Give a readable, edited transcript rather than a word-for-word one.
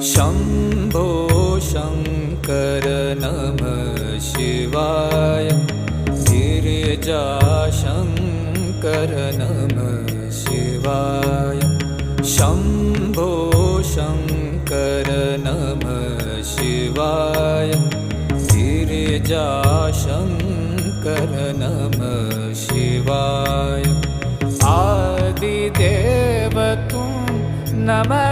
शम्भो शङ्कर नमः शिवाय गिरिजाशङ्कर नमः शिवाय शम्भो शङ्कर नमः शिवाय गिरिजाशङ्कर नमः शिवाय आदिदेव तुम नमः